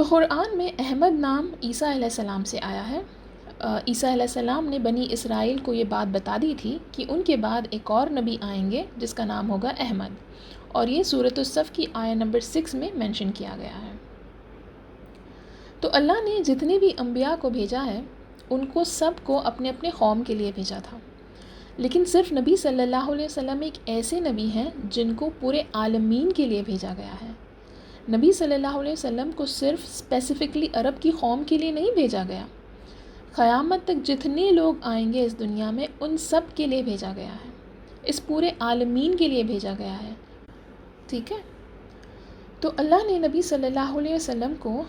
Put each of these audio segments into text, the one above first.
تو قرآن میں احمد نام عیسیٰ علیہ السلام سے آیا ہے۔ عیسیٰ علیہ السلام نے بنی اسرائیل کو یہ بات بتا دی تھی کہ ان کے بعد ایک اور نبی آئیں گے جس کا نام ہوگا احمد، اور یہ سورۃ الصف کی آیہ نمبر 6 میں مینشن کیا گیا ہے۔ تو اللہ نے جتنے بھی انبیاء کو بھیجا ہے ان کو سب کو اپنے اپنے قوم کے لیے بھیجا تھا، لیکن صرف نبی صلی اللہ علیہ وسلم ایک ایسے نبی ہیں جن کو پورے عالمین کے لیے بھیجا گیا ہے۔ نبی صلی اللہ علیہ وسلم کو صرف اسپیسیفکلی عرب کی قوم کے لیے نہیں بھیجا گیا، قیامت تک جتنے لوگ آئیں گے اس دنیا میں ان سب کے لیے بھیجا گیا ہے، اس پورے عالمین کے لیے بھیجا گیا ہے، ٹھیک ہے۔ تو اللہ نے نبی صلی اللہ علیہ وسلم کو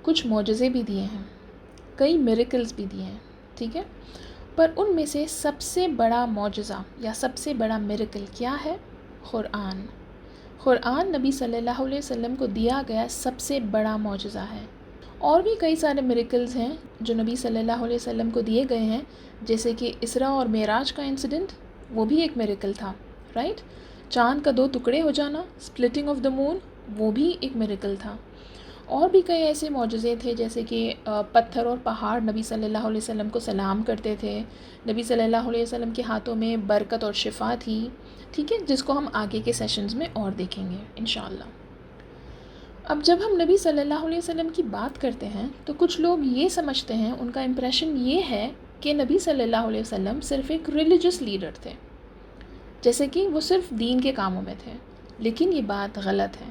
کچھ معجزے بھی دیے ہیں، کئی میریکلز بھی دیے ہیں، ٹھیک ہے، پر ان میں سے سب سے بڑا معجزہ یا سب سے بڑا میریکل کیا ہے؟ قرآن۔ قرآن نبی صلی اللہ علیہ وسلم کو دیا گیا سب سے بڑا معجزہ ہے۔ اور بھی کئی سارے میریکلز ہیں جو نبی صلی اللہ علیہ وسلم کو دیے گئے ہیں، جیسے کہ اسراء اور معراج کا انسیڈنٹ، وہ بھی ایک میریکل تھا، رائٹ؟ چاند کا 2 ٹکڑے ہو جانا، سپلٹنگ آف دا مون، وہ بھی ایک میریکل تھا۔ اور بھی کئی ایسے معجزے تھے جیسے کہ پتھر اور پہاڑ نبی صلی اللہ علیہ وسلم کو سلام کرتے تھے، نبی صلی اللہ علیہ وسلم کے ہاتھوں میں برکت اور شفا تھی، ٹھیک ہے، جس کو ہم آگے کے سیشنز میں اور دیکھیں گے انشاءاللہ۔ اب جب ہم نبی صلی اللہ علیہ وسلم کی بات کرتے ہیں تو کچھ لوگ یہ سمجھتے ہیں، ان کا امپریشن یہ ہے کہ نبی صلی اللہ علیہ وسلم صرف ایک ریلیجس لیڈر تھے، جیسے کہ وہ صرف دین کے کاموں میں تھے، لیکن یہ بات غلط ہے۔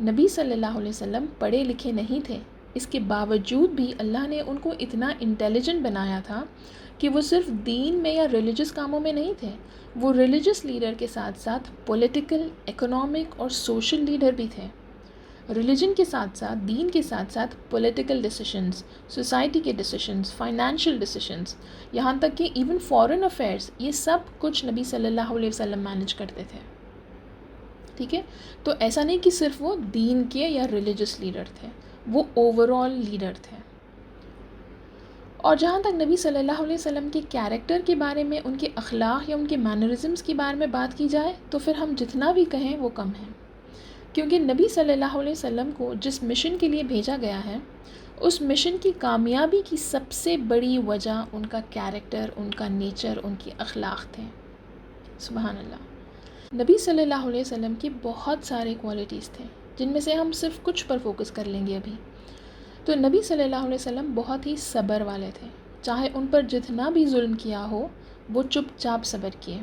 نبی صلی اللہ علیہ وسلم پڑھے لکھے نہیں تھے، اس کے باوجود بھی اللہ نے ان کو اتنا انٹیلیجنٹ بنایا تھا کہ وہ صرف دین میں یا ریلیجس کاموں میں نہیں تھے، وہ ریلیجس لیڈر کے ساتھ ساتھ پولیٹیکل، اکنامک اور سوشل لیڈر بھی تھے۔ ریلیجن کے ساتھ ساتھ، دین کے ساتھ ساتھ پولیٹیکل ڈیسیشنز، سوسائٹی کے ڈیسیشنز، فائنینشیل ڈیسیشنز، یہاں تک کہ ایون فارن افیئرز، یہ سب کچھ نبی صلی اللہ علیہ وسلم مینیج کرتے تھے، ٹھیک ہے۔ تو ایسا نہیں کہ صرف وہ دین کے یا ریلیجس لیڈر تھے، وہ اوورال لیڈر تھے۔ اور جہاں تک نبی صلی اللہ علیہ وسلم کے کیریکٹر کے بارے میں، ان کے اخلاق یا ان کے مینرزمز کے بارے میں بات کی جائے تو پھر ہم جتنا بھی کہیں وہ کم ہے، کیونکہ نبی صلی اللہ علیہ وسلم کو جس مشن کے لیے بھیجا گیا ہے، اس مشن کی کامیابی کی سب سے بڑی وجہ ان کا کیریکٹر، ان کا نیچر، ان کی اخلاق تھے۔ سبحان اللہ۔ نبی صلی اللہ علیہ وسلم کی بہت سارے کوالٹیز تھے جن میں سے ہم صرف کچھ پر فوکس کر لیں گے ابھی۔ تو نبی صلی اللہ علیہ وسلم بہت ہی صبر والے تھے، چاہے ان پر جتنا بھی ظلم کیا ہو وہ چپ چاپ صبر کیے۔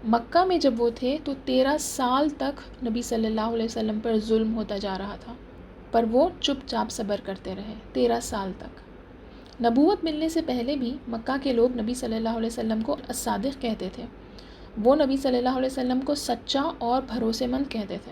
مکہ میں جب وہ تھے تو 13 سال تک نبی صلی اللہ علیہ وسلم پر ظلم ہوتا جا رہا تھا، پر وہ چپ چاپ صبر کرتے رہے 13 سال تک۔ نبوت ملنے سے پہلے بھی مکہ کے لوگ نبی صلی اللہ علیہ وسلم کو الصادق کہتے تھے، وہ نبی صلی اللہ علیہ وسلم کو سچا اور بھروسے مند کہتے تھے۔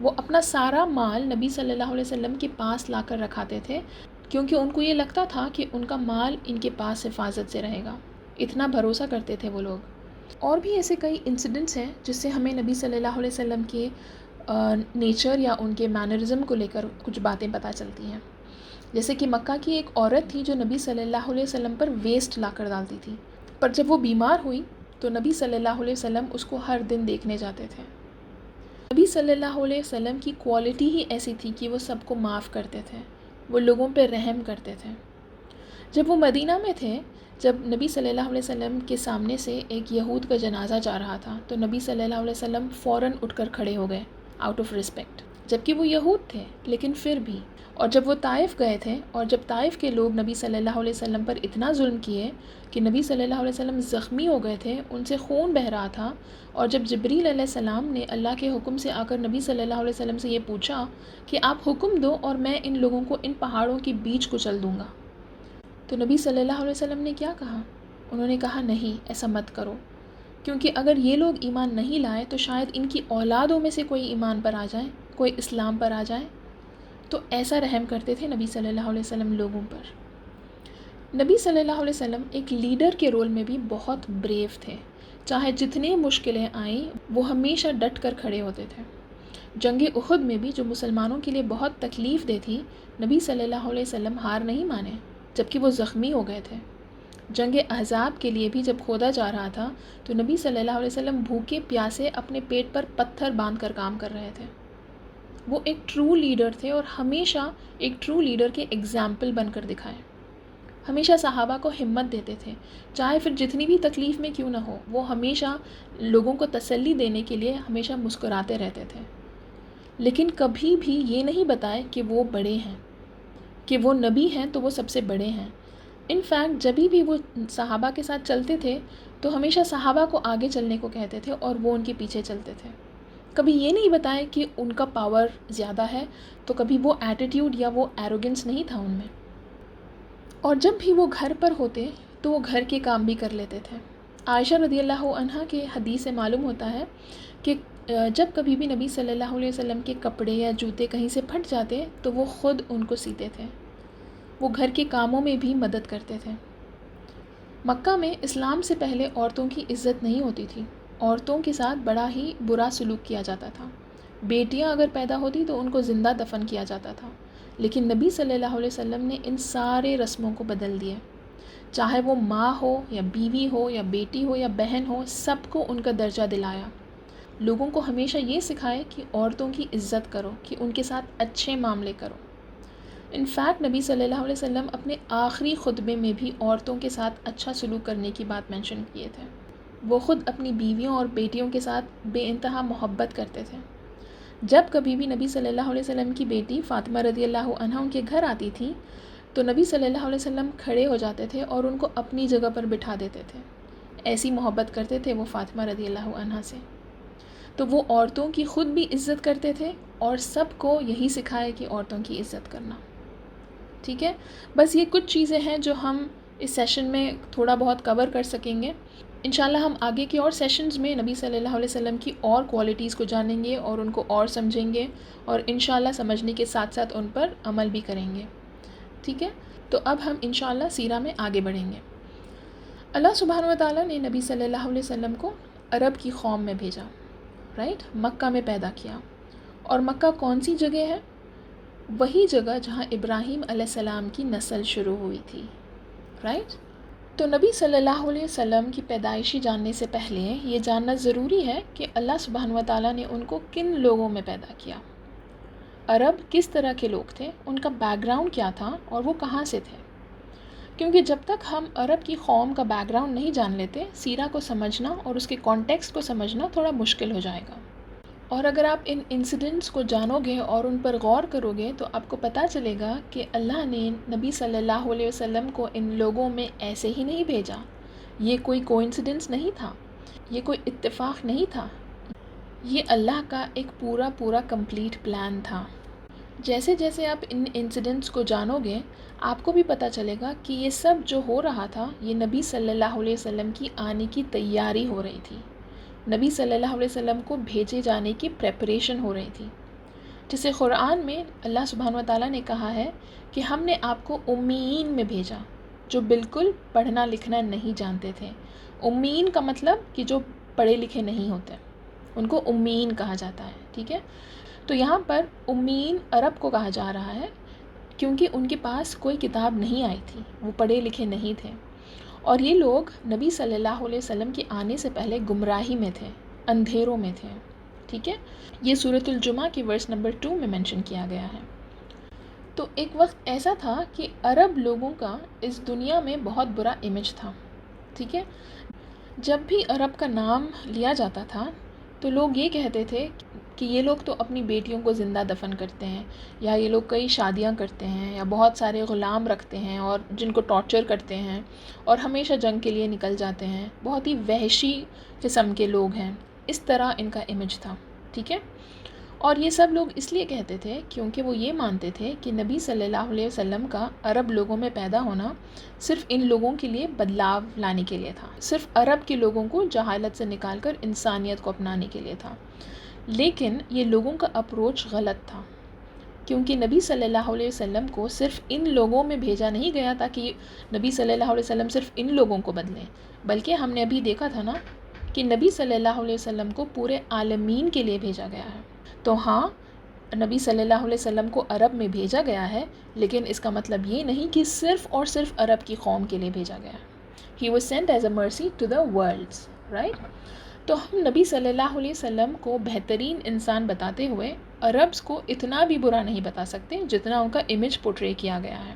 وہ اپنا سارا مال نبی صلی اللہ علیہ وسلم کے پاس لا کر رکھاتے تھے، کیونکہ ان کو یہ لگتا تھا کہ ان کا مال ان کے پاس حفاظت سے رہے گا، اتنا بھروسہ کرتے تھے وہ لوگ۔ اور بھی ایسے کئی انسیڈنٹس ہیں جس سے ہمیں نبی صلی اللہ علیہ وسلم کے نیچر یا ان کے مینرزم کو لے کر کچھ باتیں پتہ چلتی ہیں، جیسے کہ مکہ کی ایک عورت تھی جو نبی صلی اللہ علیہ وسلم پر ویسٹ لا کر ڈالتی تھی، پر جب وہ بیمار ہوئی تو نبی صلی اللہ علیہ وسلم اس کو ہر دن دیکھنے جاتے تھے۔ نبی صلی اللہ علیہ وسلم کی کوالٹی ہی ایسی تھی کہ وہ سب کو معاف کرتے تھے، وہ لوگوں پہ رحم کرتے تھے۔ جب وہ مدینہ میں تھے، جب نبی صلی اللہ علیہ وسلم کے سامنے سے ایک یہود کا جنازہ جا رہا تھا تو نبی صلی اللہ علیہ وسلم فوراً اٹھ کر کھڑے ہو گئے آؤٹ آف رسپیکٹ، جبکہ وہ یہود تھے لیکن پھر بھی۔ اور جب وہ طائف گئے تھے اور جب طائف کے لوگ نبی صلی اللہ علیہ وسلم پر اتنا ظلم کیے کہ نبی صلی اللہ علیہ وسلم زخمی ہو گئے تھے، ان سے خون بہہ رہا تھا، اور جب جبریل علیہ السلام نے اللہ کے حکم سے آ کر نبی صلی اللہ علیہ وسلم سے یہ پوچھا کہ آپ حکم دو اور میں ان لوگوں کو ان پہاڑوں کے بیچ کچل دوں گا، تو نبی صلی اللہ علیہ وسلم نے کیا کہا؟ انہوں نے کہا نہیں، ایسا مت کرو، کیونکہ اگر یہ لوگ ایمان نہیں لائے تو شاید ان کی اولادوں میں سے کوئی ایمان پر آ جائے، کوئی اسلام پر آ جائے۔ تو ایسا رحم کرتے تھے نبی صلی اللہ علیہ وسلم لوگوں پر۔ نبی صلی اللہ علیہ وسلم ایک لیڈر کے رول میں بھی بہت بریو تھے، چاہے جتنے مشکلیں آئیں وہ ہمیشہ ڈٹ کر کھڑے ہوتے تھے۔ جنگ احد میں بھی جو مسلمانوں کے لیے بہت تکلیف دہ تھی، نبی صلی اللہ علیہ وسلم ہار نہیں مانے جبکہ وہ زخمی ہو گئے تھے۔ جنگ احزاب کے لیے بھی جب کھودا جا رہا تھا تو نبی صلی اللہ علیہ وسلم بھوکے پیاسے اپنے پیٹ پر پتھر باندھ کر کام کر رہے تھے، وہ ایک ٹرو لیڈر تھے اور ہمیشہ ایک ٹرو لیڈر کے ایگزامپل بن کر دکھائے. ہمیشہ صحابہ کو ہمت دیتے تھے، چاہے پھر جتنی بھی تکلیف میں کیوں نہ ہو، وہ ہمیشہ لوگوں کو تسلی دینے کے لیے ہمیشہ مسکراتے رہتے تھے. لیکن کبھی بھی یہ نہیں بتائے کہ وہ بڑے ہیں، کہ وہ نبی ہیں تو وہ سب سے بڑے ہیں. ان فیکٹ جبھی بھی وہ صحابہ کے ساتھ چلتے تھے تو ہمیشہ صحابہ کو آگے چلنے کو کہتے تھے اور وہ ان کے پیچھے چلتے تھے. کبھی یہ نہیں بتائے کہ ان کا پاور زیادہ ہے، تو کبھی وہ ایٹیٹیوڈ یا وہ ایروگنس نہیں تھا ان میں. اور جب بھی وہ گھر پر ہوتے تو وہ گھر کے کام بھی کر لیتے تھے. عائشہ رضی اللہ عنہا کے حدیث سے معلوم ہوتا ہے کہ جب کبھی بھی نبی صلی اللہ علیہ وسلم کے کپڑے یا جوتے کہیں سے پھٹ جاتے تو وہ خود ان کو سیتے تھے. وہ گھر کے کاموں میں بھی مدد کرتے تھے. مکہ میں اسلام سے پہلے عورتوں کی عزت نہیں ہوتی تھی. عورتوں کے ساتھ بڑا ہی برا سلوک کیا جاتا تھا. بیٹیاں اگر پیدا ہوتی تو ان کو زندہ دفن کیا جاتا تھا. لیکن نبی صلی اللہ علیہ وسلم نے ان سارے رسموں کو بدل دیے. چاہے وہ ماں ہو یا بیوی ہو یا بیٹی ہو یا بہن ہو، سب کو ان کا درجہ دلایا. لوگوں کو ہمیشہ یہ سکھائے کہ عورتوں کی عزت کرو، کہ ان کے ساتھ اچھے معاملے کرو. انفیکٹ نبی صلی اللہ علیہ وسلم اپنے آخری خطبے میں بھی عورتوں کے ساتھ اچھا سلوک کرنے کی بات مینشن کیے تھے. وہ خود اپنی بیویوں اور بیٹیوں کے ساتھ بے انتہا محبت کرتے تھے. جب کبھی بھی نبی صلی اللہ علیہ وسلم کی بیٹی فاطمہ رضی اللہ عنہا ان کے گھر آتی تھی تو نبی صلی اللہ علیہ وسلم کھڑے ہو جاتے تھے اور ان کو اپنی جگہ پر بٹھا دیتے تھے. ایسی محبت کرتے تھے وہ فاطمہ رضی اللہ عنہا سے. تو وہ عورتوں کی خود بھی عزت کرتے تھے اور سب کو یہی سکھائے کہ عورتوں کی عزت کرنا. ٹھیک ہے، بس یہ کچھ چیزیں ہیں جو ہم اس سیشن میں تھوڑا بہت کور کر سکیں گے. انشاءاللہ ہم آگے کے اور سیشنز میں نبی صلی اللہ علیہ وسلم کی اور کوالٹیز کو جانیں گے اور ان کو اور سمجھیں گے، اور انشاءاللہ سمجھنے کے ساتھ ساتھ ان پر عمل بھی کریں گے. ٹھیک ہے، تو اب ہم انشاءاللہ سیرہ میں آگے بڑھیں گے. اللہ سبحانہ و تعالیٰ نے نبی صلی اللہ علیہ وسلم کو عرب کی قوم میں بھیجا، رائٹ، مکہ میں پیدا کیا. اور مکہ کون سی جگہ ہے؟ وہی جگہ جہاں ابراہیم علیہ السلام کی نسل شروع ہوئی تھی، رائٹ. تو نبی صلی اللہ علیہ وسلم کی پیدائشی جاننے سے پہلے یہ جاننا ضروری ہے کہ اللہ سبحانہ و تعالیٰ نے ان کو کن لوگوں میں پیدا کیا. عرب کس طرح کے لوگ تھے، ان کا بیک گراؤنڈ کیا تھا اور وہ کہاں سے تھے. کیونکہ جب تک ہم عرب کی قوم کا بیک گراؤنڈ نہیں جان لیتے، سیرہ کو سمجھنا اور اس کے کانٹیکسٹ کو سمجھنا تھوڑا مشکل ہو جائے گا. اور اگر آپ ان انسیڈنٹس کو جانو گے اور ان پر غور کرو گے تو آپ کو پتہ چلے گا کہ اللہ نے نبی صلی اللہ علیہ وسلم کو ان لوگوں میں ایسے ہی نہیں بھیجا. یہ کوئی کوئنسیڈنس نہیں تھا، یہ کوئی اتفاق نہیں تھا، یہ اللہ کا ایک پورا کمپلیٹ پلان تھا. جیسے جیسے آپ ان انسیڈنٹس کو جانو گے آپ کو بھی پتہ چلے گا کہ یہ سب جو ہو رہا تھا یہ نبی صلی اللہ علیہ وسلم کی آنے کی تیاری ہو رہی تھی. نبی صلی اللہ علیہ وسلم کو بھیجے جانے کی پریپریشن ہو رہی تھی. جسے قرآن میں اللہ سبحانہ و تعالیٰ نے کہا ہے کہ ہم نے آپ کو امیین میں بھیجا، جو بالکل پڑھنا لکھنا نہیں جانتے تھے. امیین کا مطلب کہ جو پڑھے لکھے نہیں ہوتے، ان کو امیین کہا جاتا ہے. ٹھیک ہے، تو یہاں پر امیین عرب کو کہا جا رہا ہے کیونکہ ان کے پاس کوئی کتاب نہیں آئی تھی، وہ پڑھے لکھے نہیں تھے. اور یہ لوگ نبی صلی اللہ علیہ وسلم کے آنے سے پہلے گمراہی میں تھے، اندھیروں میں تھے. ٹھیک ہے، یہ سورۃ الجمعہ کی ورس نمبر 2 میں مینشن کیا گیا ہے. تو ایک وقت ایسا تھا کہ عرب لوگوں کا اس دنیا میں بہت برا امیج تھا. ٹھیک ہے، جب بھی عرب کا نام لیا جاتا تھا تو لوگ یہ کہتے تھے کہ یہ لوگ تو اپنی بیٹیوں کو زندہ دفن کرتے ہیں، یا یہ لوگ کئی شادیاں کرتے ہیں، یا بہت سارے غلام رکھتے ہیں اور جن کو ٹارچر کرتے ہیں اور ہمیشہ جنگ کے لیے نکل جاتے ہیں، بہت ہی وحشی قسم کے لوگ ہیں. اس طرح ان کا امیج تھا. ٹھیک ہے، اور یہ سب لوگ اس لیے کہتے تھے کیونکہ وہ یہ مانتے تھے کہ نبی صلی اللہ علیہ وسلم کا عرب لوگوں میں پیدا ہونا صرف ان لوگوں کے لیے بدلاؤ لانے کے لیے تھا، صرف عرب کے لوگوں کو جہالت سے نکال کر انسانیت کو اپنانے کے لیے تھا. لیکن یہ لوگوں کا اپروچ غلط تھا، کیونکہ نبی صلی اللہ علیہ وسلم کو صرف ان لوگوں میں بھیجا نہیں گیا تھا کہ نبی صلی اللہ علیہ وسلم صرف ان لوگوں کو بدلیں، بلکہ ہم نے ابھی دیکھا تھا نا کہ نبی صلی اللہ علیہ وسلم کو پورے عالمین کے لیے بھیجا گیا ہے. تو ہاں، نبی صلی اللہ علیہ وسلم کو عرب میں بھیجا گیا ہے، لیکن اس کا مطلب یہ نہیں کہ صرف اور صرف عرب کی قوم کے لیے بھیجا گیا ہے. He was sent as a mercy to the worlds, right? تو ہم نبی صلی اللہ علیہ وسلم کو بہترین انسان بتاتے ہوئے عربز کو اتنا بھی برا نہیں بتا سکتے جتنا ان کا امیج پورٹری کیا گیا ہے.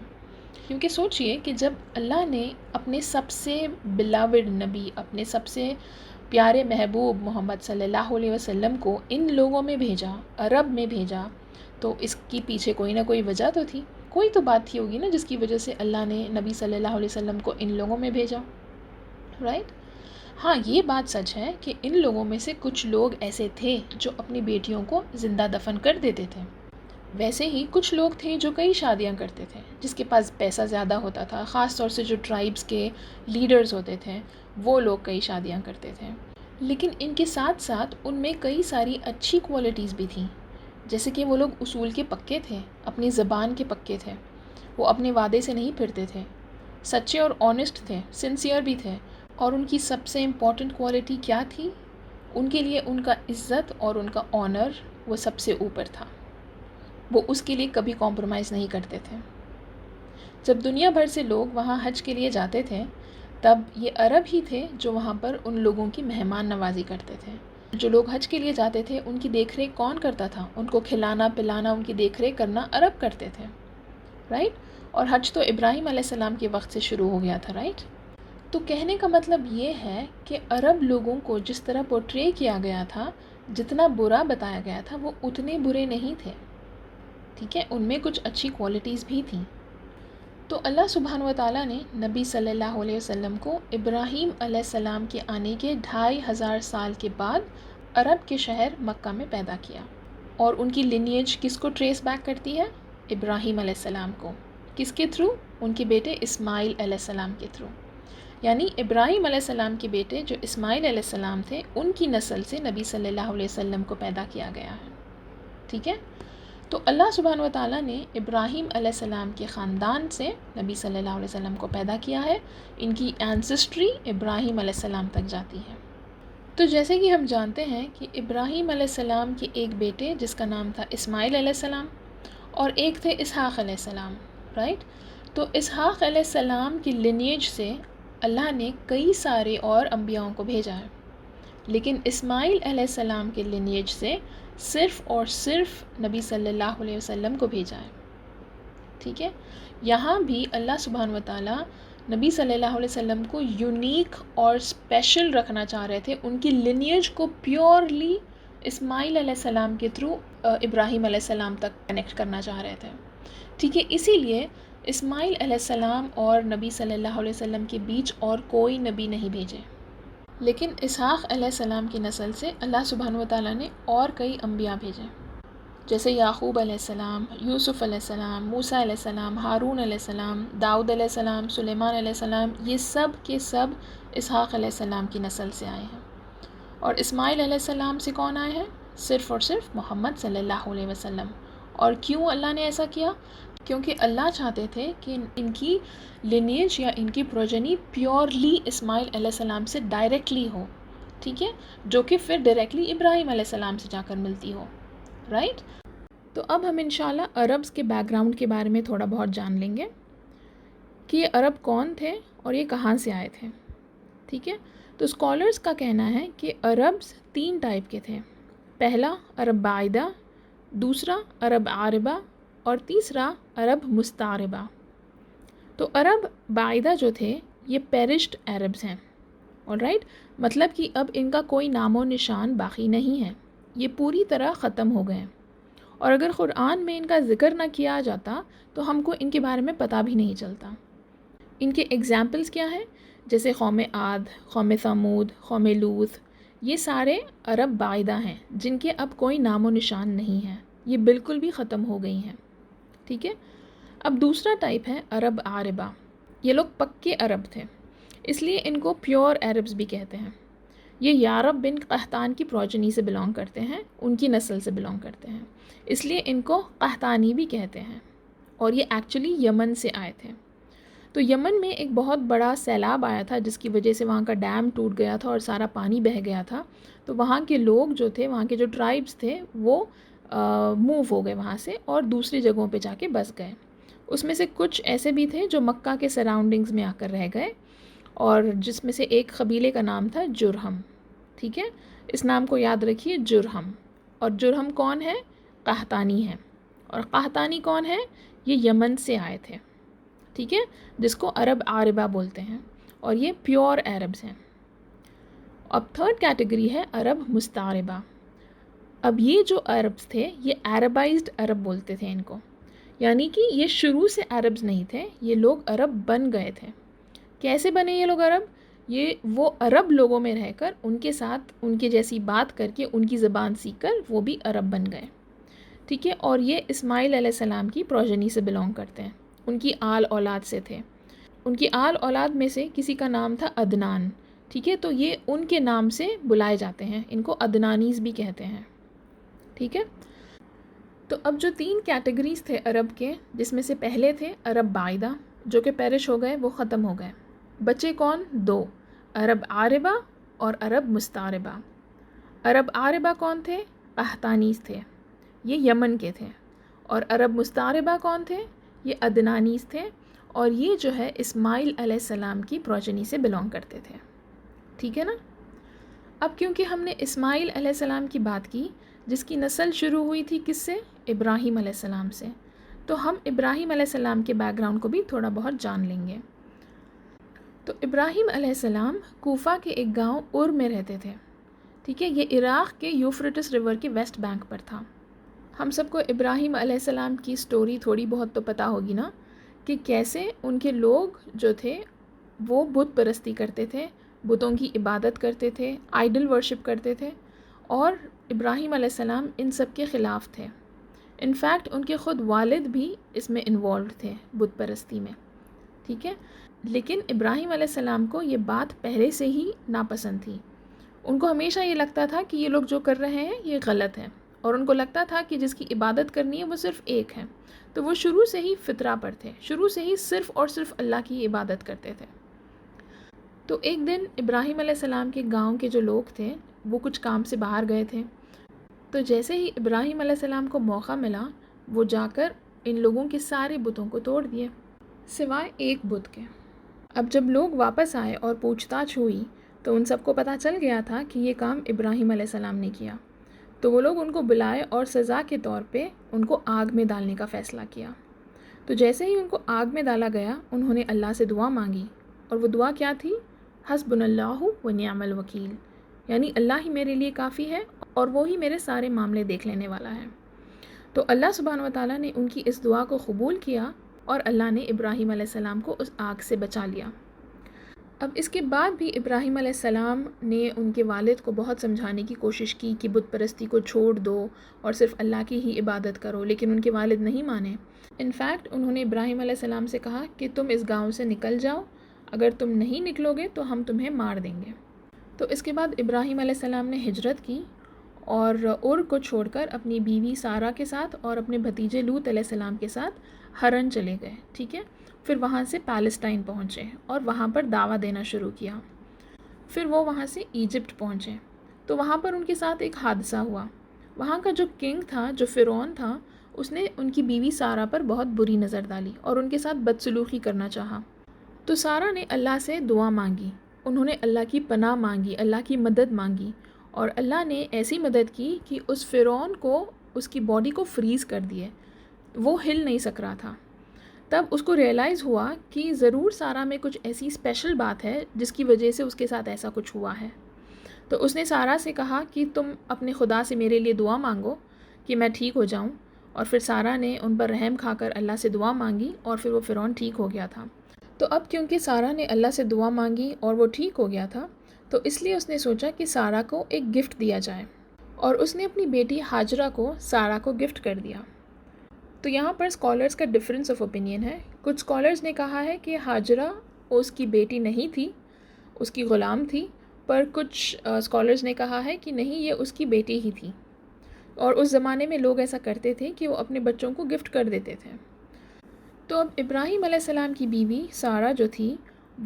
کیونکہ سوچئے کہ جب اللہ نے اپنے سب سے بلاوڈ نبی، اپنے سب سے پیارے محبوب محمد صلی اللہ علیہ وسلم کو ان لوگوں میں بھیجا، عرب میں بھیجا، تو اس کی پیچھے کوئی نہ کوئی وجہ تو تھی، کوئی تو بات تھی ہوگی نا جس کی وجہ سے اللہ نے نبی صلی اللہ علیہ وسلم کو ان لوگوں میں بھیجا، رائٹ؟ ہاں، یہ بات سچ ہے کہ ان لوگوں میں سے کچھ لوگ ایسے تھے جو اپنی بیٹیوں کو زندہ دفن کر دیتے تھے. ویسے ہی کچھ لوگ تھے جو کئی شادیاں کرتے تھے، جس کے پاس پیسہ زیادہ ہوتا تھا، خاص طور سے جو ٹرائبز کے لیڈرز ہوتے تھے وہ لوگ کئی شادیاں کرتے تھے. لیکن ان کے ساتھ ساتھ ان میں کئی ساری اچھی کوالٹیز بھی تھیں، جیسے کہ وہ لوگ اصول کے پکے تھے، اپنی زبان کے پکے تھے، وہ اپنے وعدے سے نہیں پھرتے تھے، سچے اور آنیسٹ تھے، سنسیئر بھی تھے. اور ان کی سب سے امپورٹنٹ کوالٹی کیا تھی؟ ان کے لیے ان کا عزت اور ان کا آنر وہ سب سے اوپر تھا. وہ اس کے لیے کبھی کمپرومائز نہیں کرتے تھے. جب دنیا بھر سے لوگ وہاں حج کے لیے جاتے تھے تب یہ عرب ہی تھے جو وہاں پر ان لوگوں کی مہمان نوازی کرتے تھے. جو لوگ حج کے لیے جاتے تھے ان کی دیکھ ریکھ کون کرتا تھا؟ ان کو کھلانا پلانا، ان کی دیکھ ریکھ کرنا عرب کرتے تھے، رائٹ؟ اور حج تو ابراہیم علیہ السلام کے وقت سے شروع ہو گیا تھا، رائٹ؟ تو کہنے کا مطلب یہ ہے کہ عرب لوگوں کو جس طرح پورٹری کیا گیا تھا، جتنا برا بتایا گیا تھا، وہ اتنے برے نہیں تھے. ٹھیک ہے، ان میں کچھ اچھی کوالٹیز بھی تھیں. تو اللہ سبحانہ و تعالیٰ نے نبی صلی اللہ علیہ وسلم کو ابراہیم علیہ السلام کے آنے کے 2500 سال کے بعد عرب کے شہر مکہ میں پیدا کیا. اور ان کی لینیج کس کو ٹریس بیک کرتی ہے؟ ابراہیم علیہ السلام کو. کس کے تھرو؟ ان کے بیٹے اسماعیل علیہ السلام کے تھرو. یعنی ابراہیم علیہ السلام کے بیٹے جو اسماعیل علیہ السلام تھے، ان کی نسل سے نبی صلی اللہ علیہ وسلم کو پیدا کیا گیا ہے. ٹھیک ہے؟ تو اللہ سبحانہ و تعالیٰ نے ابراہیم علیہ السلام کے خاندان سے نبی صلی اللہ علیہ وسلم کو پیدا کیا ہے. ان کی اینسسٹری ابراہیم علیہ السلام تک جاتی ہے. تو جیسے کہ ہم جانتے ہیں کہ ابراہیم علیہ السلام کے ایک بیٹے جس کا نام تھا اسماعیل علیہ السلام، اور ایک تھے اسحاق علیہ السلام، رائٹ؟ تو اسحاق علیہ السلام کی لینیج سے اللہ نے کئی سارے اور انبیاءوں کو بھیجا ہے. لیکن اسماعیل علیہ السلام کے لینیج سے صرف اور صرف نبی صلی اللہ علیہ وسلم کو بھیجا ہے. ٹھیک ہے؟ یہاں بھی اللہ سبحانہ و تعالیٰ نبی صلی اللہ علیہ وسلم کو یونیک اور اسپیشل رکھنا چاہ رہے تھے. ان کی لینیج کو پیورلی اسماعیل علیہ السلام کے تھرو ابراہیم علیہ السلام تک کنیکٹ کرنا چاہ رہے تھے. ٹھیک ہے، اسی لیے اسماعیل علیہ السلام اور نبی صلی اللہ علیہ وسلم کے بیچ اور کوئی نبی نہیں بھیجے. لیکن اسحاق علیہ السلام کی نسل سے اللہ سبحانہ و تعالیٰ نے اور کئی انبیاء بھیجے، جیسے یعقوب علیہ السلام، یوسف علیہ السلام، موسیٰ علیہ السلام، ہارون علیہ السلام، داؤد علیہ السلام، سلیمان علیہ السلام. یہ سب کے سب اسحاق علیہ السلام کی نسل سے آئے ہیں. اور اسماعیل علیہ السلام سے کون آئے ہیں؟ صرف اور صرف محمد صلی اللہ علیہ وسلم. اور کیوں اللہ نے ایسا کیا؟ کیونکہ اللہ چاہتے تھے کہ ان کی لینیج یا ان کی پروجنی پیورلی اسماعیل علیہ السلام سے ڈائریکٹلی ہو. ٹھیک ہے، جو کہ پھر ڈائریکٹلی ابراہیم علیہ السلام سے جا کر ملتی ہو، رائٹ؟ تو اب ہم انشاءاللہ عربز کے بیک گراؤنڈ کے بارے میں تھوڑا بہت جان لیں گے کہ یہ عرب کون تھے اور یہ کہاں سے آئے تھے. ٹھیک ہے، تو اسکالرز کا کہنا ہے کہ عربز 3 ٹائپ کے تھے. پہلا عرب بعیدہ، دوسرا عرب عاربہ، اور تیسرا عرب مستعربہ. تو عرب بعیدہ جو تھے یہ پیرشڈ عربز ہیں، آلرائٹ؟ مطلب کہ اب ان کا کوئی نام و نشان باقی نہیں ہے، یہ پوری طرح ختم ہو گئے ہیں. اور اگر قرآن میں ان کا ذکر نہ کیا جاتا تو ہم کو ان کے بارے میں پتہ بھی نہیں چلتا. ان کے ایگزامپلز کیا ہیں؟ جیسے قوم عاد، قوم ثمود، قوم لوط. یہ سارے عرب بعیدہ ہیں جن کے اب کوئی نام و نشان نہیں ہے، یہ بالکل بھی ختم ہو گئی ہیں. ٹھیک ہے، اب دوسرا ٹائپ ہے عرب عاربہ. یہ لوگ پکے عرب تھے، اس لیے ان کو پیور عربز بھی کہتے ہیں. یہ یارب بن قحطان کی پروجنی سے بلانگ کرتے ہیں، ان کی نسل سے بلانگ کرتے ہیں، اس لیے ان کو قحطانی بھی کہتے ہیں. اور یہ ایکچولی یمن سے آئے تھے. تو یمن میں ایک بہت بڑا سیلاب آیا تھا جس کی وجہ سے وہاں کا ڈیم ٹوٹ گیا تھا اور سارا پانی بہہ گیا تھا. تو وہاں کے لوگ جو تھے، وہاں کے جو ٹرائبز تھے، وہ موو ہو گئے وہاں سے اور دوسری جگہوں پہ جا کے بس گئے. اس میں سے کچھ ایسے بھی تھے جو مکہ کے سراؤنڈنگز میں آ کر رہ گئے، اور جس میں سے ایک قبیلے کا نام تھا جرہم. ٹھیک ہے، اس نام کو یاد رکھیے، جرہم. اور جرہم کون ہے؟ قحطانی ہے. اور قحطانی کون ہے؟ یہ یمن سے آئے تھے، ٹھیک ہے، جس کو عرب عاربہ بولتے ہیں، اور یہ پیور عربز ہیں. اب تھرڈ کیٹیگری ہے عرب مستعربہ. اب یہ جو عربز تھے یہ عربائزڈ عرب بولتے تھے ان کو، یعنی کہ یہ شروع سے عربز نہیں تھے، یہ لوگ عرب بن گئے تھے. کیسے بنے یہ لوگ عرب؟ یہ وہ عرب لوگوں میں رہ کر ان کے ساتھ ان کے جیسی بات کر کے ان کی زبان سیکھ کر وہ بھی عرب بن گئے، ٹھیک ہے. اور یہ اسماعیل علیہ السلام کی پروجنی سے بلونگ کرتے ہیں، ان کی آل اولاد سے تھے. ان کی آل اولاد میں سے کسی کا نام تھا عدنان، ٹھیک ہے، تو یہ ان کے نام سے بلائے جاتے ہیں، ان کو عدنانیز بھی کہتے ہیں، ٹھیک ہے. تو اب جو 3 کیٹیگریز تھے عرب کے، جس میں سے پہلے تھے عرب بعیدہ جو کہ پیرش ہو گئے، وہ ختم ہو گئے. بچے کون؟ 2، عرب عاربہ اور عرب مستعربہ. عرب عاربہ کون تھے؟ قحطانیز تھے، یہ یمن کے تھے. اور عرب مستعربہ کون تھے؟ یہ عدنانیز تھے، اور یہ جو ہے اسماعیل علیہ السلام کی پروجنی سے بلونگ کرتے تھے، ٹھیک ہے نا. اب کیونکہ ہم نے اسماعیل علیہ السلام کی بات کی، جس کی نسل شروع ہوئی تھی کس سے؟ ابراہیم علیہ السلام سے، تو ہم ابراہیم علیہ السلام کے بیک گراؤنڈ کو بھی تھوڑا بہت جان لیں گے. تو ابراہیم علیہ السلام کوفہ کے ایک گاؤں اور میں رہتے تھے، ٹھیک ہے، یہ عراق کے یوفریٹس ریور کے ویسٹ بینک پر تھا. ہم سب کو ابراہیم علیہ السلام کی سٹوری تھوڑی بہت تو پتہ ہوگی نا، کہ کیسے ان کے لوگ جو تھے وہ بت پرستی کرتے تھے، بتوں کی عبادت کرتے تھے، آئیڈل ورشپ کرتے تھے، اور ابراہیم علیہ السلام ان سب کے خلاف تھے. انفیکٹ ان کے خود والد بھی اس میں انوالوڈ تھے، بت پرستی میں، ٹھیک ہے. لیکن ابراہیم علیہ السلام کو یہ بات پہلے سے ہی ناپسند تھی. ان کو ہمیشہ یہ لگتا تھا کہ یہ لوگ جو کر رہے ہیں یہ غلط ہے، اور ان کو لگتا تھا کہ جس کی عبادت کرنی ہے وہ صرف ایک ہے. تو وہ شروع سے ہی فطرہ پر تھے، شروع سے ہی صرف اور صرف اللہ کی عبادت کرتے تھے. تو ایک دن ابراہیم علیہ السلام کے گاؤں کے جو لوگ تھے وہ کچھ کام سے باہر گئے تھے. تو جیسے ہی ابراہیم علیہ السلام کو موقع ملا، وہ جا کر ان لوگوں کے سارے بتوں کو توڑ دیے، سوائے ایک بت کے. اب جب لوگ واپس آئے اور پوچھ تاچھ ہوئی تو ان سب کو پتہ چل گیا تھا کہ یہ کام ابراہیم علیہ السلام نے کیا. تو وہ لوگ ان کو بلائے اور سزا کے طور پہ ان کو آگ میں ڈالنے کا فیصلہ کیا. تو جیسے ہی ان کو آگ میں ڈالا گیا، انہوں نے اللہ سے دعا مانگی، اور وہ دعا کیا تھی؟ حسبنا اللہ و نعم الوکیل، یعنی اللہ ہی میرے لیے کافی ہے اور وہی میرے سارے معاملے دیکھ لینے والا ہے. تو اللہ سبحانہ و تعالیٰ نے ان کی اس دعا کو قبول کیا، اور اللہ نے ابراہیم علیہ السلام کو اس آگ سے بچا لیا. اب اس کے بعد بھی ابراہیم علیہ السلام نے ان کے والد کو بہت سمجھانے کی کوشش کی کہ بت پرستی کو چھوڑ دو اور صرف اللہ کی ہی عبادت کرو، لیکن ان کے والد نہیں مانے. انفیکٹ انہوں نے ابراہیم علیہ السلام سے کہا کہ تم اس گاؤں سے نکل جاؤ، اگر تم نہیں نکلو گے تو ہم تمہیں مار دیں گے. تو اس کے بعد ابراہیم علیہ السلام نے ہجرت کی اور کو چھوڑ کر اپنی بیوی سارہ کے ساتھ اور اپنے بھتیجے لوط علیہ السلام کے ساتھ ہرن چلے گئے، ٹھیک ہے. پھر وہاں سے پیلسٹائن پہنچے اور وہاں پر دعویٰ دینا شروع کیا. پھر وہ وہاں سے ایجپٹ پہنچے، تو وہاں پر ان کے ساتھ ایک حادثہ ہوا. وہاں کا جو کنگ تھا، جو فرعون تھا، اس نے ان کی بیوی سارہ پر بہت بری نظر ڈالی اور ان کے ساتھ بدسلوکی کرنا چاہا. تو سارہ نے اللہ سے دعا مانگی، انہوں نے اللہ کی پناہ مانگی، اللہ کی مدد مانگی، اور اللہ نے ایسی مدد کی کہ اس فرعون کو اس کی باڈی کو فریز کر دیے، وہ ہل نہیں سک رہا تھا. تب اس کو ریئلائز ہوا کہ ضرور سارہ میں کچھ ایسی اسپیشل بات ہے جس کی وجہ سے اس کے ساتھ ایسا کچھ ہوا ہے. تو اس نے سارہ سے کہا کہ تم اپنے خدا سے میرے لیے دعا مانگو کہ میں ٹھیک ہو جاؤں. اور پھر سارہ نے ان پر رحم کھا کر اللہ سے دعا مانگی، اور پھر وہ فرعون ٹھیک ہو گیا تھا. تو اب کیونکہ سارہ نے اللہ سے دعا مانگی اور وہ ٹھیک ہو گیا تھا، تو اس لیے اس نے سوچا کہ سارہ کو ایک گفٹ دیا جائے، اور اس نے اپنی بیٹی ہاجرہ کو سارہ کو گفٹ کر دیا. تو یہاں پر اسکالرز کا ڈفرینس آف اوپینین ہے. کچھ اسکالرز نے کہا ہے کہ ہاجرہ اس کی بیٹی نہیں تھی، اس کی غلام تھی، پر کچھ اسکالرز نے کہا ہے کہ نہیں، یہ اس کی بیٹی ہی تھی. اور اس زمانے میں لوگ ایسا کرتے تھے کہ وہ اپنے بچوں کو گفٹ کر دیتے تھے. تو اب ابراہیم علیہ السلام کی بیوی سارہ جو تھی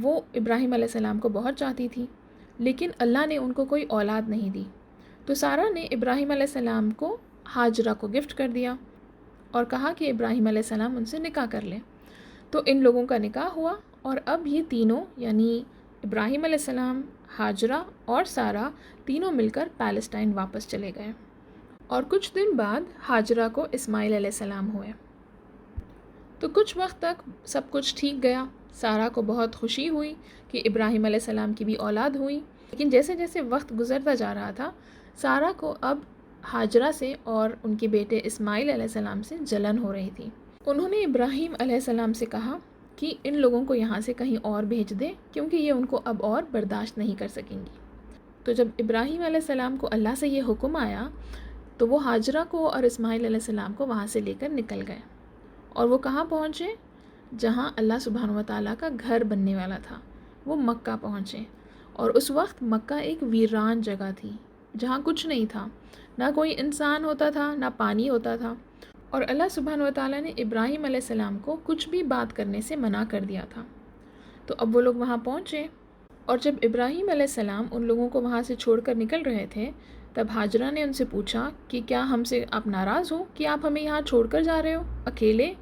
وہ ابراہیم علیہ السلام کو بہت چاہتی تھی، لیکن اللہ نے ان کو کوئی اولاد نہیں دی. تو سارہ نے ابراہیم علیہ السلام کو ہاجرہ کو گفٹ کر دیا اور کہا کہ ابراہیم علیہ السلام ان سے نکاح کر لیں. تو ان لوگوں کا نکاح ہوا، اور اب یہ تینوں یعنی ابراہیم علیہ السلام، ہاجرہ اور سارہ تینوں مل کر پیلسٹائن واپس چلے گئے، اور کچھ دن بعد ہاجرہ کو اسماعیل علیہ السلام ہوئے۔ تو کچھ وقت تک سب کچھ ٹھیک گیا، سارہ کو بہت خوشی ہوئی کہ ابراہیم علیہ السلام کی بھی اولاد ہوئی، لیکن جیسے جیسے وقت گزرتا جا رہا تھا سارہ کو اب ہاجرہ سے اور ان کے بیٹے اسماعیل علیہ السلام سے جلن ہو رہی تھی۔ انہوں نے ابراہیم علیہ السلام سے کہا کہ ان لوگوں کو یہاں سے کہیں اور بھیج دیں، کیونکہ یہ ان کو اب اور برداشت نہیں کر سکیں گی۔ تو جب ابراہیم علیہ السلام کو اللہ سے یہ حکم آیا تو وہ ہاجرہ کو اور اسماعیل علیہ السلام کو وہاں سے لے کر نکل گئے، اور وہ کہاں پہنچے؟ جہاں اللہ سبحانہ و تعالیٰ کا گھر بننے والا تھا، وہ مکہ پہنچے۔ اور اس وقت مکہ ایک ویران جگہ تھی جہاں کچھ نہیں تھا، نہ کوئی انسان ہوتا تھا، نہ پانی ہوتا تھا، اور اللہ سبحانہ و تعالیٰ نے ابراہیم علیہ السلام کو کچھ بھی بات کرنے سے منع کر دیا تھا۔ تو اب وہ لوگ وہاں پہنچے، اور جب ابراہیم علیہ السلام ان لوگوں کو وہاں سے چھوڑ کر نکل رہے تھے تب ہاجرہ نے ان سے پوچھا کہ کیا ہم سے آپ ناراض ہو کہ آپ ہمیں یہاں چھوڑ کر جا رہے ہو اکیلے؟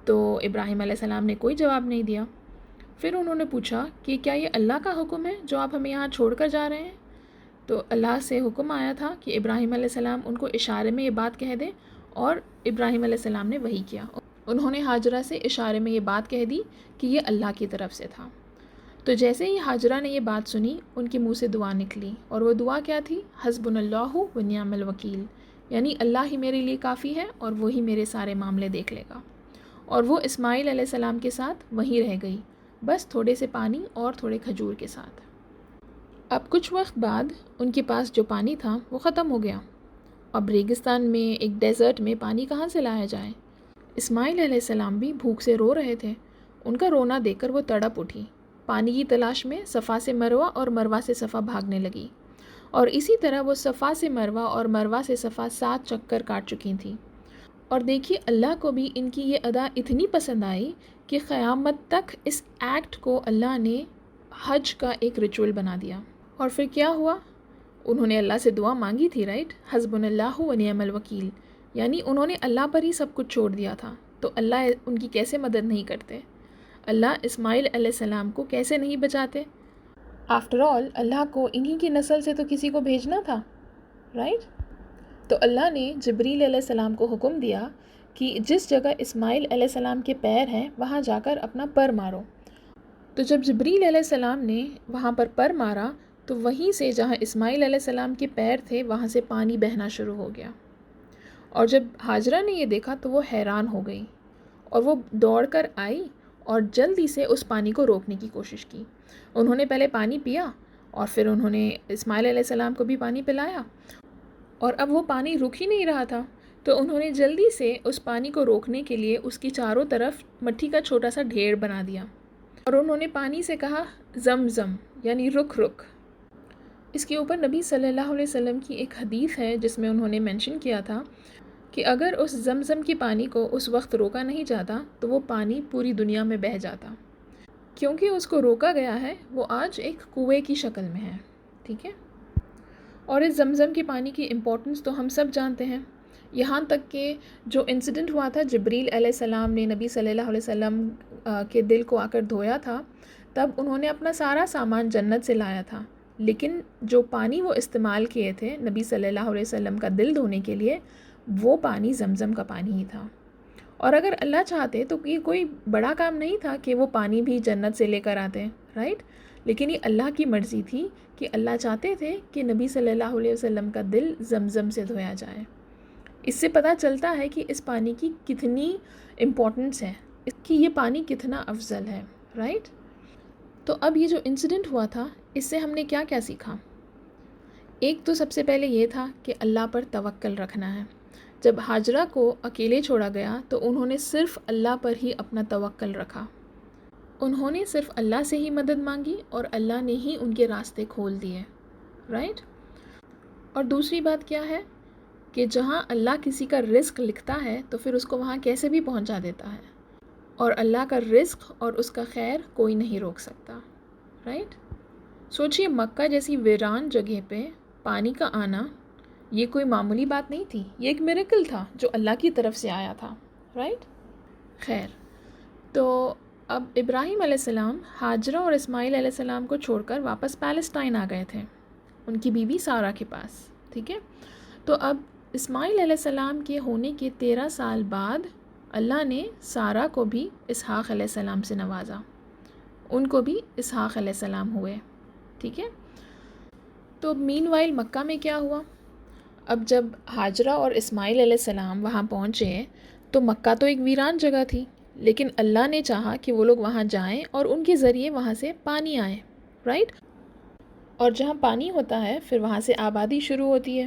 تو ابراہیم علیہ السلام نے کوئی جواب نہیں دیا۔ پھر انہوں نے پوچھا کہ کیا یہ اللہ کا حکم ہے جو آپ ہمیں یہاں چھوڑ کر جا رہے ہیں؟ تو اللہ سے حکم آیا تھا کہ ابراہیم علیہ السلام ان کو اشارے میں یہ بات کہہ دیں، اور ابراہیم علیہ السلام نے وہی کیا۔ انہوں نے ہاجرہ سے اشارے میں یہ بات کہہ دی کہ یہ اللہ کی طرف سے تھا۔ تو جیسے ہی ہاجرہ نے یہ بات سنی ان کے منہ سے دعا نکلی، اور وہ دعا کیا تھی؟ حسبنا اللہ و نعم الوکیل، یعنی اللہ ہی میرے لیے کافی ہے اور وہی میرے سارے معاملے دیکھ لے گا۔ اور وہ اسماعیل علیہ السلام کے ساتھ وہیں رہ گئی، بس تھوڑے سے پانی اور تھوڑے کھجور کے ساتھ۔ اب کچھ وقت بعد ان کے پاس جو پانی تھا وہ ختم ہو گیا۔ اب ریگستان میں، ایک ڈیزرٹ میں پانی کہاں سے لایا جائے؟ اسماعیل علیہ السلام بھی بھوک سے رو رہے تھے۔ ان کا رونا دیکھ کر وہ تڑپ اٹھی، پانی کی تلاش میں صفا سے مروہ اور مروہ سے صفا بھاگنے لگی، اور اسی طرح وہ صفا سے مروہ اور مروہ سے صفا 7 چکر کاٹ چکی تھیں۔ اور دیکھیے اللہ کو بھی ان کی یہ ادا اتنی پسند آئی کہ قیامت تک اس ایکٹ کو اللہ نے حج کا ایک ریچول بنا دیا۔ اور پھر کیا ہوا؟ انہوں نے اللہ سے دعا مانگی تھی، رائٹ؟ حسبنا اللہ و نعم الوکیل، یعنی انہوں نے اللہ پر ہی سب کچھ چھوڑ دیا تھا، تو اللہ ان کی کیسے مدد نہیں کرتے؟ اللہ اسماعیل علیہ السلام کو کیسے نہیں بچاتے؟ آفٹر آل اللہ کو انہی کی نسل سے تو کسی کو بھیجنا تھا، رائٹ؟ تو اللہ نے جبریل علیہ السلام کو حکم دیا کہ جس جگہ اسماعیل علیہ السلام کے پیر ہیں وہاں جا کر اپنا پر مارو۔ تو جب جبریل علیہ السلام نے وہاں پر مارا تو وہیں سے جہاں اسماعیل علیہ السلام کے پیر تھے وہاں سے پانی بہنا شروع ہو گیا۔ اور جب ہاجرہ نے یہ دیکھا تو وہ حیران ہو گئی، اور وہ دوڑ کر آئی اور جلدی سے اس پانی کو روکنے کی کوشش کی۔ انہوں نے پہلے پانی پیا، اور پھر انہوں نے اسماعیل علیہ السلام کو بھی پانی پلایا، اور اب وہ پانی رک ہی نہیں رہا تھا، تو انہوں نے جلدی سے اس پانی کو روکنے کے لیے اس کی چاروں طرف مٹی کا چھوٹا سا ڈھیر بنا دیا، اور انہوں نے پانی سے کہا زم زم، یعنی رک رک۔ اس کے اوپر نبی صلی اللہ علیہ وسلم کی ایک حدیث ہے جس میں انہوں نے مینشن کیا تھا کہ اگر اس زمزم کی پانی کو اس وقت روکا نہیں جاتا تو وہ پانی پوری دنیا میں بہہ جاتا۔ کیونکہ اس کو روکا گیا ہے وہ آج ایک کنویں کی شکل میں ہے، ٹھیک ہے؟ اور اس زمزم کے پانی کی امپورٹنس تو ہم سب جانتے ہیں، یہاں تک کہ جو انسیڈنٹ ہوا تھا جبریل علیہ السلام نے نبی صلی اللہ علیہ وسلم کے دل کو آ کر دھویا تھا، تب انہوں نے اپنا سارا سامان جنت سے لایا تھا، لیکن جو پانی وہ استعمال کیے تھے نبی صلی اللہ علیہ وسلم کا دل دھونے کے لیے وہ پانی زمزم کا پانی ہی تھا۔ اور اگر اللہ چاہتے تو یہ کوئی بڑا کام نہیں تھا کہ وہ پانی بھی جنت سے لے کر آتے، رائٹ؟ لیکن یہ اللہ کی مرضی تھی کہ اللہ چاہتے تھے کہ نبی صلی اللہ علیہ وسلم کا دل زمزم سے دھویا جائے۔ اس سے پتہ چلتا ہے کہ اس پانی کی کتنی امپورٹنس ہے، اس کی یہ پانی کتنا افضل ہے، رائٹ؟ تو اب یہ جو انسیڈنٹ ہوا تھا اس سے ہم نے کیا کیا سیکھا؟ ایک تو سب سے پہلے یہ تھا کہ اللہ پر توکل رکھنا ہے۔ جب ہاجرہ کو اکیلے چھوڑا گیا تو انہوں نے صرف اللہ پر ہی اپنا توکل رکھا، انہوں نے صرف اللہ سے ہی مدد مانگی اور اللہ نے ہی ان کے راستے کھول دیے، رائٹ؟ اور دوسری بات کیا ہے کہ جہاں اللہ کسی کا رزق لکھتا ہے تو پھر اس کو وہاں کیسے بھی پہنچا دیتا ہے، اور اللہ کا رزق اور اس کا خیر کوئی نہیں روک سکتا، رائٹ؟ سوچئے مکہ جیسی ویران جگہ پہ پانی کا آنا یہ کوئی معمولی بات نہیں تھی، یہ ایک میریکل تھا جو اللہ کی طرف سے آیا تھا، رائٹ؟ خیر، تو اب ابراہیم علیہ السلام ہاجرہ اور اسماعیل علیہ السلام کو چھوڑ کر واپس پیلسٹائن آ گئے تھے ان کی بیوی سارہ کے پاس، ٹھیک ہے۔ تو اب اسماعیل علیہ السلام کے ہونے کے 13 سال بعد اللہ نے سارہ کو بھی اسحاق علیہ السلام سے نوازا، ان کو بھی اسحاق علیہ السلام ہوئے، ٹھیک ہے۔ تو اب مین وائل مکہ میں کیا ہوا؟ اب جب ہاجرہ اور اسماعیل علیہ السلام وہاں پہنچے تو مکہ تو ایک ویران جگہ تھی، لیکن اللہ نے چاہا کہ وہ لوگ وہاں جائیں اور ان کے ذریعے وہاں سے پانی آئے، رائٹ؟ اور جہاں پانی ہوتا ہے پھر وہاں سے آبادی شروع ہوتی ہے،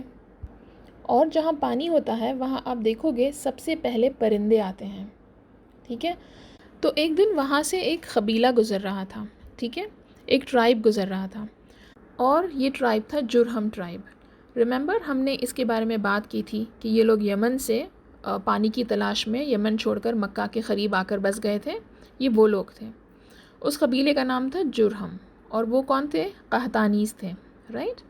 اور جہاں پانی ہوتا ہے وہاں آپ دیکھو گے سب سے پہلے پرندے آتے ہیں، ٹھیک ہے۔ تو ایک دن وہاں سے ایک قبیلہ گزر رہا تھا، ٹھیک ہے، ایک ٹرائب گزر رہا تھا، اور یہ ٹرائب تھا جرہم ٹرائب۔ ریممبر ہم نے اس کے بارے میں بات کی تھی کہ یہ لوگ یمن سے پانی کی تلاش میں یمن چھوڑ کر مکہ کے قریب آ کر بس گئے تھے، یہ وہ لوگ تھے۔ اس قبیلے کا نام تھا جرہم، اور وہ کون تھے؟ قحطانیز تھے، رائٹ؟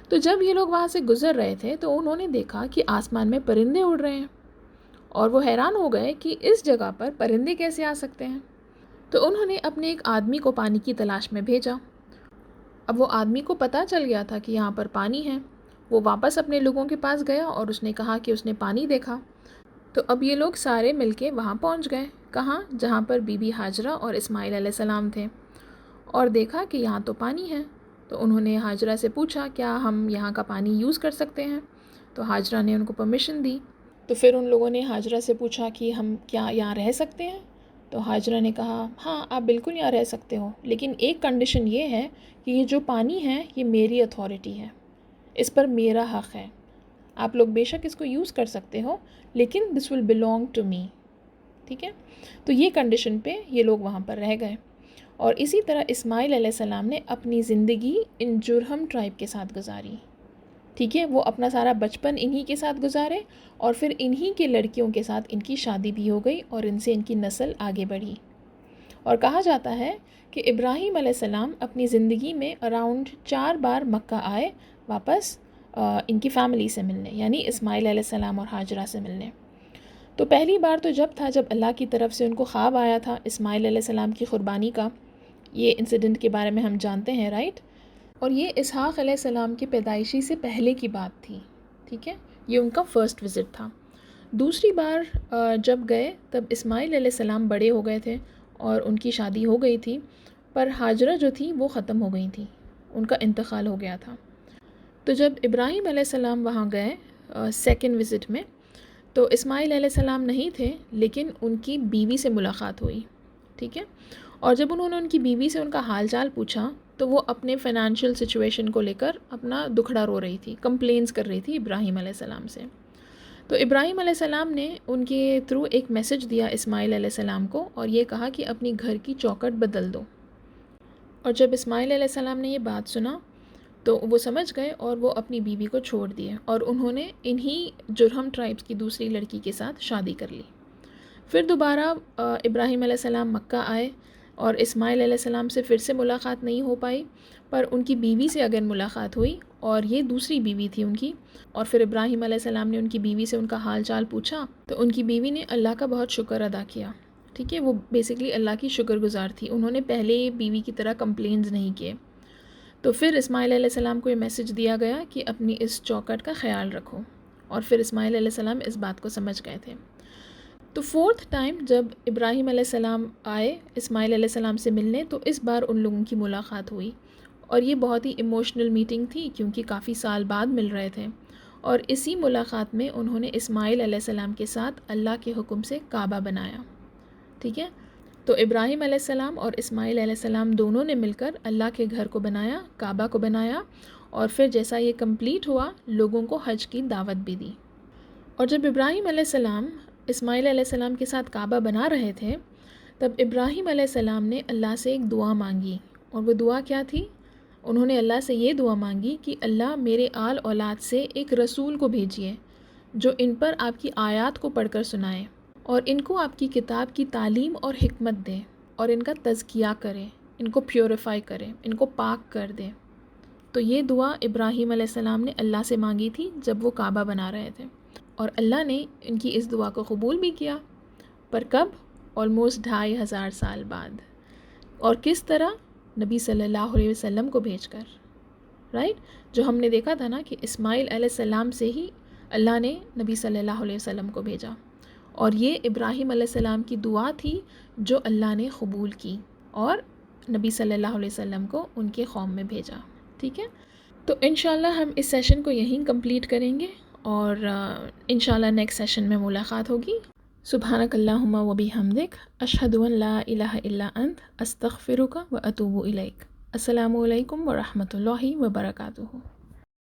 تو جب یہ لوگ وہاں سے گزر رہے تھے تو انہوں نے دیکھا کہ آسمان میں پرندے اڑ رہے ہیں، اور وہ حیران ہو گئے کہ اس جگہ پر پرندے کیسے آ سکتے ہیں۔ تو انہوں نے اپنے ایک آدمی کو پانی کی تلاش میں بھیجا۔ اب وہ آدمی کو پتہ چل گیا تھا کہ یہاں پر پانی ہے، وہ واپس اپنے لوگوں کے پاس گیا اور اس نے کہا کہ اس نے پانی دیکھا۔ تو اب یہ لوگ سارے مل کے وہاں پہنچ گئے، کہاں؟ جہاں پر بی بی ہاجرہ اور اسماعیل علیہ السلام تھے، اور دیکھا کہ یہاں تو پانی ہے۔ تو انہوں نے ہاجرہ سے پوچھا کیا ہم یہاں کا پانی یوز کر سکتے ہیں؟ تو ہاجرہ نے ان کو پرمیشن دی۔ تو پھر ان لوگوں نے ہاجرہ سے پوچھا کہ ہم کیا یہاں رہ سکتے ہیں؟ تو ہاجرہ نے کہا ہاں آپ بالکل یہاں رہ سکتے ہو، لیکن ایک کنڈیشن یہ ہے کہ یہ جو پانی ہے یہ میری اتھارٹی ہے، اس پر میرا حق ہے، آپ لوگ بے شک اس کو یوز کر سکتے ہو لیکن دس ول belong ٹو می، ٹھیک ہے۔ تو یہ کنڈیشن پہ یہ لوگ وہاں پر رہ گئے، اور اسی طرح اسماعیل علیہ السلام نے اپنی زندگی ان جرہم ٹرائب کے ساتھ گزاری، ٹھیک ہے۔ وہ اپنا سارا بچپن انہی کے ساتھ گزارے، اور پھر انہی کے لڑکیوں کے ساتھ ان کی شادی بھی ہو گئی اور ان سے ان کی نسل آگے بڑھی۔ اور کہا جاتا ہے کہ ابراہیم علیہ السلام اپنی زندگی میں اراؤنڈ 4 بار مکہ آئے واپس ان کی فیملی سے ملنے، یعنی اسماعیل علیہ السلام اور ہاجرہ سے ملنے۔ تو پہلی بار تو جب تھا جب اللہ کی طرف سے ان کو خواب آیا تھا اسماعیل علیہ السلام کی قربانی کا، یہ انسیڈنٹ کے بارے میں ہم جانتے ہیں، رائٹ؟ اور یہ اسحاق علیہ السلام کے پیدائشی سے پہلے کی بات تھی، ٹھیک ہے، یہ ان کا فرسٹ وزٹ تھا۔ دوسری بار جب گئے تب اسماعیل علیہ السلام بڑے ہو گئے تھے اور ان کی شادی ہو گئی تھی، پر ہاجرہ جو تھی وہ ختم ہو گئی تھی، ان کا انتقال ہو گیا تھا۔ تو جب ابراہیم علیہ السلام وہاں گئے سیکنڈ وزٹ میں، تو اسماعیل علیہ السلام نہیں تھے، لیکن ان کی بیوی سے ملاقات ہوئی، ٹھیک ہے۔ اور جب انہوں نے ان کی بیوی سے ان کا حال چال پوچھا تو وہ اپنے فائنینشیل سچویشن کو لے کر اپنا دکھڑا رو رہی تھی، کمپلینس کر رہی تھی ابراہیم علیہ السلام سے۔ تو ابراہیم علیہ السلام نے ان کے تھرو ایک میسج دیا اسماعیل علیہ السلام کو، اور یہ کہا کہ اپنی گھر کی چوکھٹ بدل دو۔ اور جب اسماعیل علیہ السلام نے یہ بات سنا تو وہ سمجھ گئے اور وہ اپنی بیوی کو چھوڑ دیے، اور انہوں نے انہی جرہم ٹرائبس کی دوسری لڑکی کے ساتھ شادی کر لی۔ پھر دوبارہ ابراہیم علیہ السلام مکہ آئے، اور اسماعیل علیہ السلام سے پھر سے ملاقات نہیں ہو پائی، پر ان کی بیوی سے اگر ملاقات ہوئی، اور یہ دوسری بیوی تھی ان کی۔ اور پھر ابراہیم علیہ السلام نے ان کی بیوی سے ان کا حال چال پوچھا تو ان کی بیوی نے اللہ کا بہت شکر ادا کیا، ٹھیک ہے، وہ بیسیکلی اللہ کی شکر گزار تھی، انہوں نے پہلے بیوی کی طرح کمپلینز نہیں کیے۔ تو پھر اسماعیل علیہ السلام کو یہ میسج دیا گیا کہ اپنی اس چوکھٹ کا خیال رکھو، اور پھر اسماعیل علیہ السلام اس بات کو سمجھ گئے تھے۔ تو فورتھ ٹائم جب ابراہیم علیہ السلام آئے اسماعیل علیہ السلام سے ملنے، تو اس بار ان لوگوں کی ملاقات ہوئی، اور یہ بہت ہی ایموشنل میٹنگ تھی کیونکہ کافی سال بعد مل رہے تھے، اور اسی ملاقات میں انہوں نے اسماعیل علیہ السلام کے ساتھ اللہ کے حکم سے کعبہ بنایا، ٹھیک ہے۔ تو ابراہیم علیہ السلام اور اسماعیل علیہ السلام دونوں نے مل کر اللہ کے گھر کو بنایا، کعبہ کو بنایا، اور پھر جیسا یہ کمپلیٹ ہوا لوگوں کو حج کی دعوت بھی دی۔ اور جب ابراہیم علیہ السلام اسماعیل علیہ السلام کے ساتھ کعبہ بنا رہے تھے، تب ابراہیم علیہ السلام نے اللہ سے ایک دعا مانگی، اور وہ دعا کیا تھی؟ انہوں نے اللہ سے یہ دعا مانگی کہ اللہ میرے آل اولاد سے ایک رسول کو بھیجیے جو ان پر آپ کی آیات کو پڑھ کر سنائے، اور ان کو آپ کی کتاب کی تعلیم اور حکمت دے، اور ان کا تزکیہ کرے، ان کو پیوریفائی کرے، ان کو پاک کر دے۔ تو یہ دعا ابراہیم علیہ السلام نے اللہ سے مانگی تھی جب وہ کعبہ بنا رہے تھے، اور اللہ نے ان کی اس دعا کو قبول بھی کیا، پر کب؟ آلموسٹ 2500 سال بعد، اور کس طرح؟ نبی صلی اللہ علیہ وسلم کو بھیج کر، رائٹ؟ جو ہم نے دیکھا تھا نا کہ اسماعیل علیہ السلام سے ہی اللہ نے نبی صلی اللہ علیہ وسلم کو بھیجا، اور یہ ابراہیم علیہ السلام کی دعا تھی جو اللہ نے قبول کی اور نبی صلی اللہ علیہ وسلم کو ان کے قوم میں بھیجا. ٹھیک ہے، تو انشاءاللہ ہم اس سیشن کو یہیں کمپلیٹ کریں گے، اور انشاءاللہ نیکسٹ سیشن میں ملاقات ہوگی. سبحانک اللہم و بحمدک، اشہد ان لا الہ الا انت، استغفرک و اتوب الیک. السلام علیکم ورحمۃ اللہ وبرکاتہ.